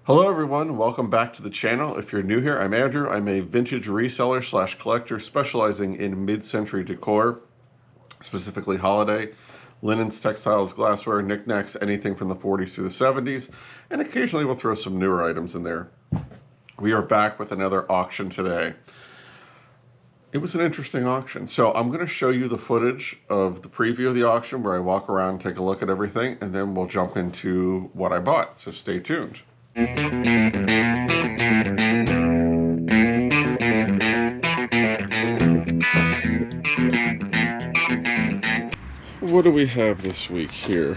Hello everyone, welcome back to the channel. If you're new here, I'm Andrew. I'm a vintage reseller slash collector specializing in mid-century decor, specifically holiday, linens, textiles, glassware, knickknacks, anything from the 40s through the 70s, and occasionally we'll throw some newer items in there. We are back with another auction today. It was an interesting auction. So I'm going to show you the footage of the preview of the auction where I walk around, take a look at everything, and then we'll jump into what I bought. So stay tuned. What do we have this week here?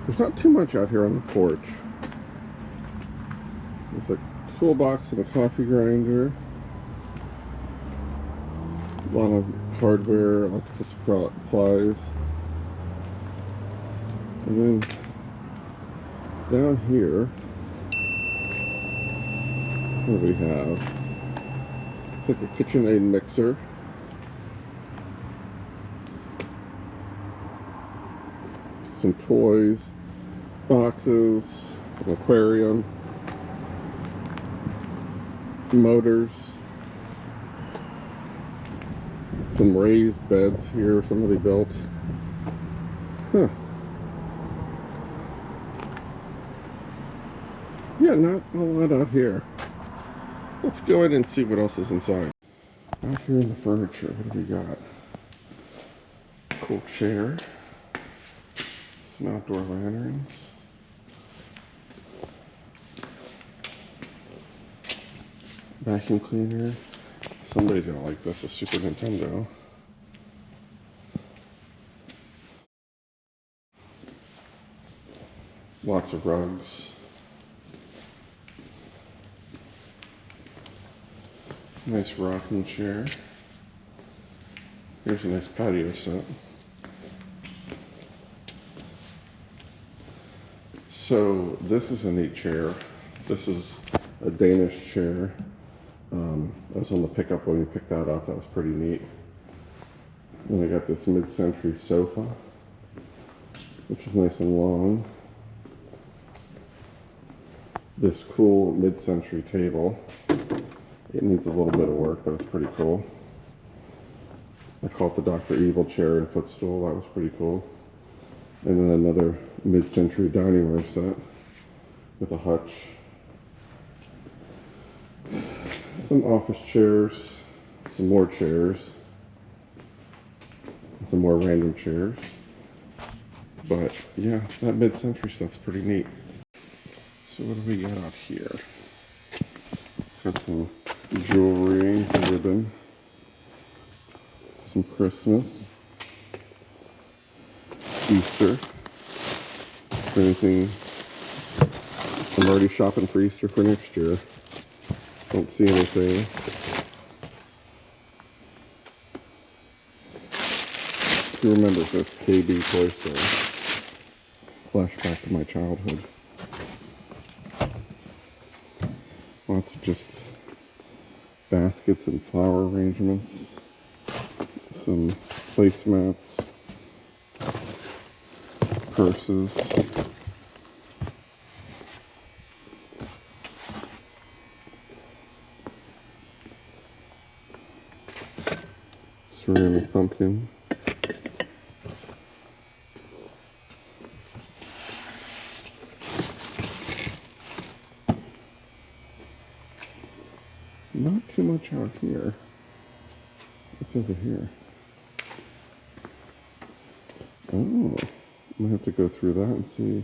There's not too much out here on the porch. There's a toolbox and a coffee grinder. A lot of hardware, electrical supplies. And then down here, what do we have? It's like a KitchenAid mixer. Some toys, boxes, an aquarium, motors, some raised beds here somebody built. Huh. Yeah, not a lot out here. Let's go in and see what else is inside. Out here in the furniture, what do we got? Cool chair. Some outdoor lanterns. Vacuum cleaner. Somebody's gonna like this, a Super Nintendo. Lots of rugs. Nice rocking chair. Here's a nice patio set. So this is a neat chair. This is a Danish chair. I was on the pickup when we picked that up. That was pretty neat. Then I got this mid-century sofa, which is nice and long. This cool mid-century table. It needs a little bit of work, but it's pretty cool. I call it the Dr. Evil chair and footstool. That was pretty cool. And then another mid-century dining room set with a hutch. Some office chairs, some more chairs, some more random chairs. But yeah, that mid-century stuff's pretty neat. So what do we got out here? Got some jewelry, ribbon, some Christmas, Easter. If anything, I'm already shopping for Easter for next year. Don't see anything. Who remembers this KB Toy Store? Flashback to my childhood. Lots of just baskets and flower arrangements. Some placemats. Purses. Ceramic pumpkin. Not too much out here. What's over here? Oh, I'm gonna have to go through that and see.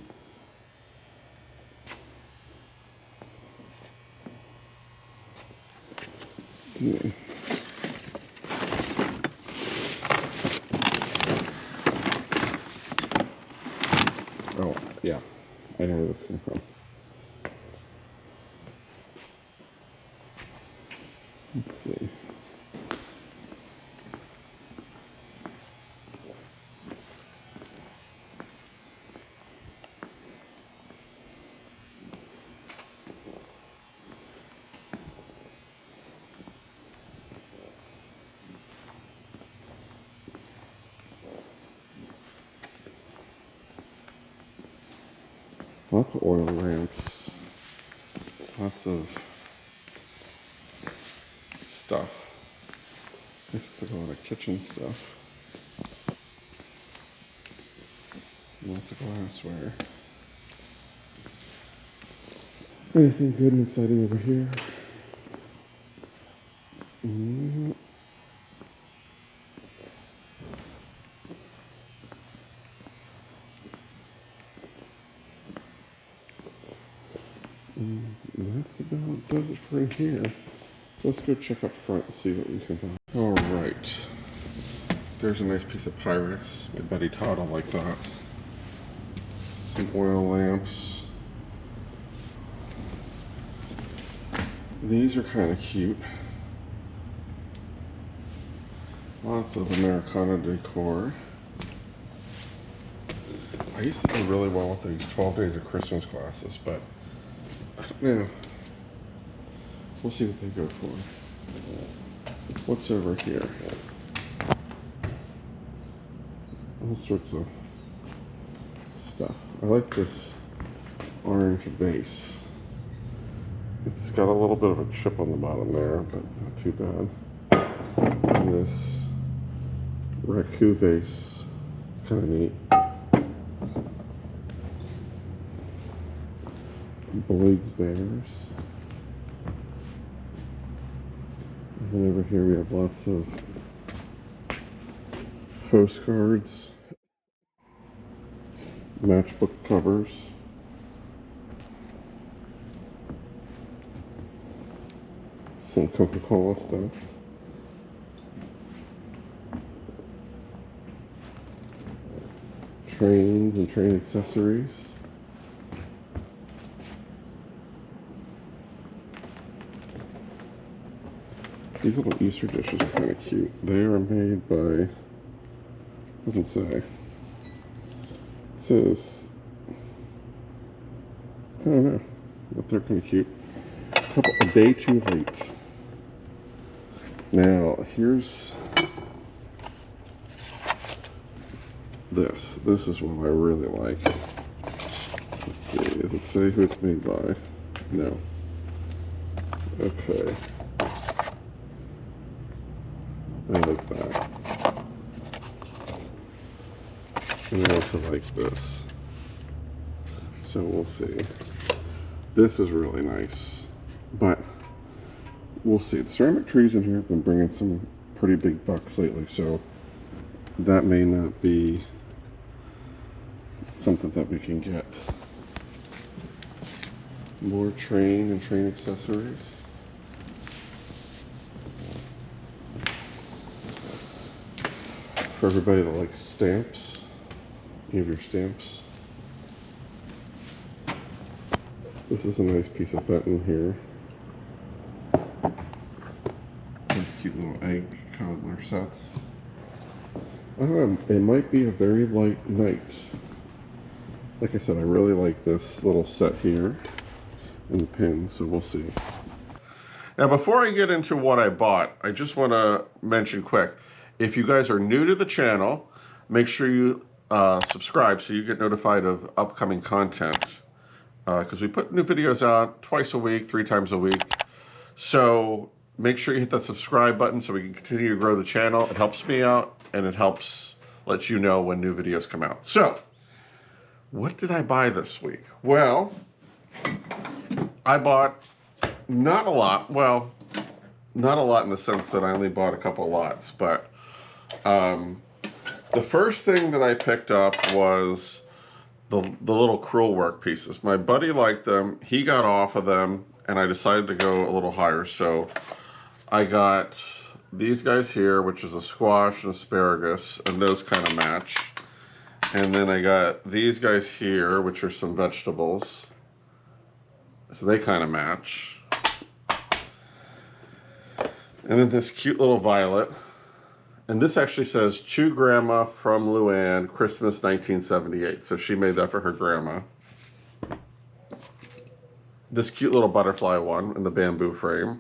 Let's see. Oh, yeah. I know where this came from. Let's see. Lots of oil lamps. Lots of stuff. This looks like a lot of kitchen stuff. Lots of glassware. Anything good and exciting over here? That's about does it for in here. Let's go check up front and see what we can find. All right. There's a nice piece of Pyrex. My buddy Todd will like that. Some oil lamps. These are kind of cute. Lots of Americana decor. I used to do really well with these 12 Days of Christmas glasses, but I don't know. We'll see what they go for. What's over here? All sorts of stuff. I like this orange vase. It's got a little bit of a chip on the bottom there, but not too bad. And this raku vase, it's kind of neat. Boyd's Bears. And then over here we have lots of postcards, matchbook covers, some Coca-Cola stuff, trains and train accessories. These little Easter dishes are kind of cute. They are made by, what does it say? It says, I don't know, but they're kind of cute. A day too late. Now, here's this. This is what I really like. Let's see, does it say who it's made by? No. Okay. I like that. And I also like this. So we'll see. This is really nice. But we'll see. The ceramic trees in here have been bringing some pretty big bucks lately, so that may not be something that we can get. More train and train accessories. For everybody that likes stamps, you have your stamps. This is a nice piece of Fenton here. These cute little egg cobbler sets. I don't know, it might be a very light night. Like I said, I really like this little set here and the pin, so we'll see. Now, before I get into what I bought, I just want to mention quick. If you guys are new to the channel, make sure you subscribe so you get notified of upcoming content. Because we put new videos out twice a week, 3 times a week. So make sure you hit that subscribe button so we can continue to grow the channel. It helps me out and it helps let you know when new videos come out. So, what did I buy this week? Well, I bought not a lot. Well, not a lot in the sense that I only bought a couple lots, but the first thing that I picked up was the little crewel work pieces. My buddy liked them. He got off of them, and I decided to go a little higher. So I got these guys here, which is a squash and asparagus, and those kind of match. And then I got these guys here, which are some vegetables. So they kind of match. And then this cute little violet. And this actually says, "To Grandma from Luann, Christmas 1978. So she made that for her grandma. This cute little butterfly one in the bamboo frame.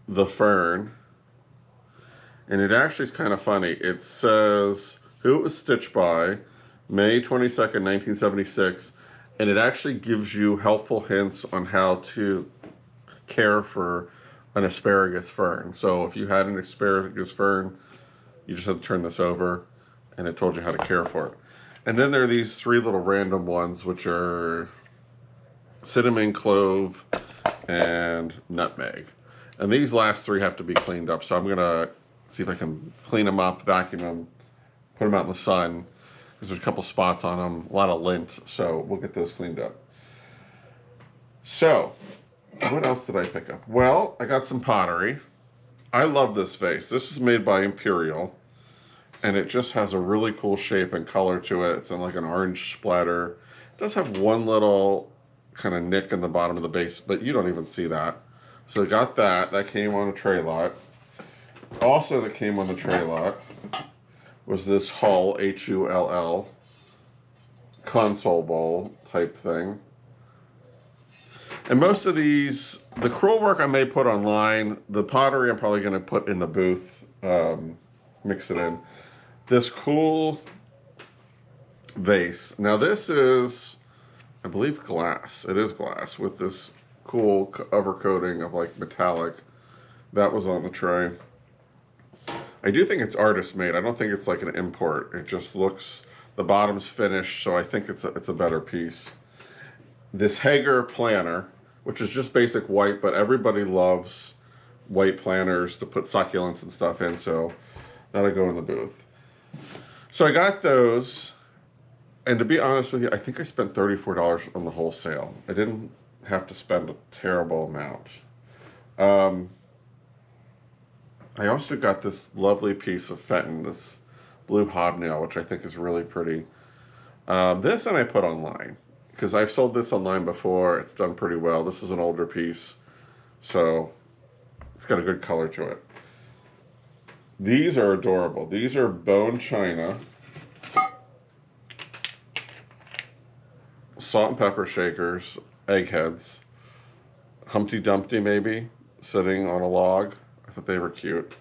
The fern. And it actually is kind of funny. It says who it was stitched by, May 22nd, 1976. and it actually gives you helpful hints on how to care for an asparagus fern. So if you had an asparagus fern, you just had to turn this over, and it told you how to care for it. And then there are these 3 little random ones, which are cinnamon, clove, and nutmeg. And these last 3 have to be cleaned up. So I'm gonna see if I can clean them up, vacuum them, put them out in the sun, because there's a couple spots on them, a lot of lint. So we'll get those cleaned up. So what else did I pick up? Well, I got some pottery. I love this vase. This is made by Imperial, and it just has a really cool shape and color to it. It's in like an orange splatter. It does have one little kind of nick in the bottom of the base, but you don't even see that. So I got that. That came on a tray lot. Also that came on the tray lot was this Hull, Hull, console bowl type thing. And most of these, the crewel work I may put online. The pottery I'm probably going to put in the booth, mix it in. This cool vase. Now this is, I believe, glass. It is glass with this cool cover coating of like metallic. That was on the tray. I do think it's artist made. I don't think it's like an import. It just looks, the bottom's finished, so I think it's a better piece. This Hager planner, which is just basic white, but everybody loves white planners to put succulents and stuff in, so that'll go in the booth. So I got those, and to be honest with you, I think I spent $34 on the wholesale. I didn't have to spend a terrible amount. I also got this lovely piece of Fenton, this blue hobnail, which I think is really pretty. This and I put online, because I've sold this online before. It's done pretty well. This is an older piece, so it's got a good color to it. These are adorable. These are bone china, salt and pepper shakers, eggheads, Humpty Dumpty maybe, sitting on a log. I thought they were cute.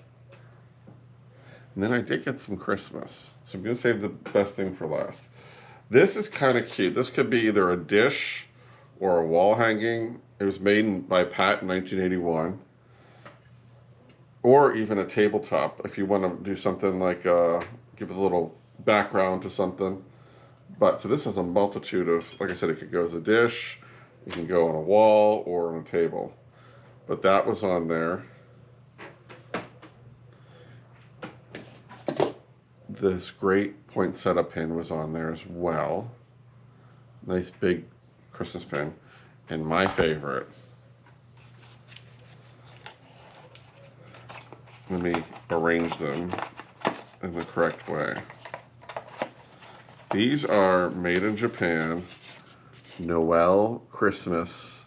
And then I did get some Christmas, so I'm going to save the best thing for last. This is kind of cute. This could be either a dish or a wall hanging. It was made by Pat in 1981. Or even a tabletop, if you want to do something like give it a little background to something. But so this has a multitude of, like I said, it could go as a dish, it can go on a wall or on a table. But that was on there. This great poinsettia pin was on there as well. Nice big Christmas pin. And my favorite, let me arrange them in the correct way. These are made in Japan Noel Christmas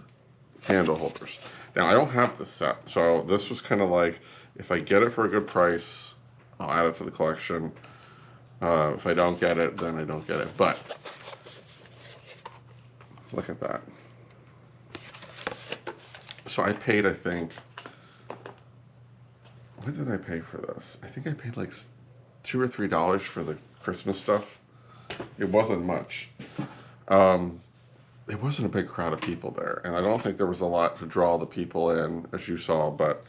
candle holders. Now I don't have this set, so this was kind of like, if I get it for a good price, I'll add it to the collection. If I don't get it, then I don't get it. But look at that. So I paid, I think, what did I pay for this? I think I paid like $2 or $3 for the Christmas stuff. It wasn't much. It wasn't a big crowd of people there, and I don't think there was a lot to draw the people in, as you saw, but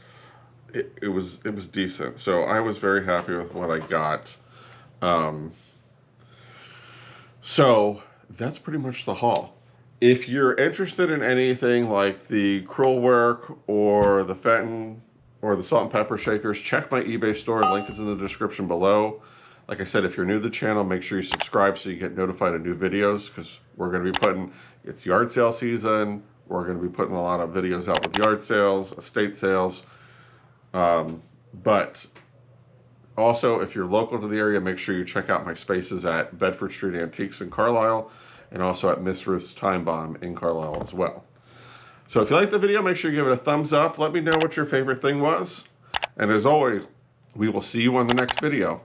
it was decent. So I was very happy with what I got. So that's pretty much the haul. If you're interested in anything like the crewel work or the Fenton or the salt and pepper shakers, check my eBay store. Link is in the description below. Like I said, if you're new to the channel, make sure you subscribe so you get notified of new videos, because we're going to be putting, it's yard sale season. We're going to be putting a lot of videos out with yard sales, estate sales. But also, if you're local to the area, make sure you check out my spaces at Bedford Street Antiques in Carlisle, and also at Miss Ruth's Time Bomb in Carlisle as well. So if you liked the video, make sure you give it a thumbs up. Let me know what your favorite thing was. And as always, we will see you on the next video.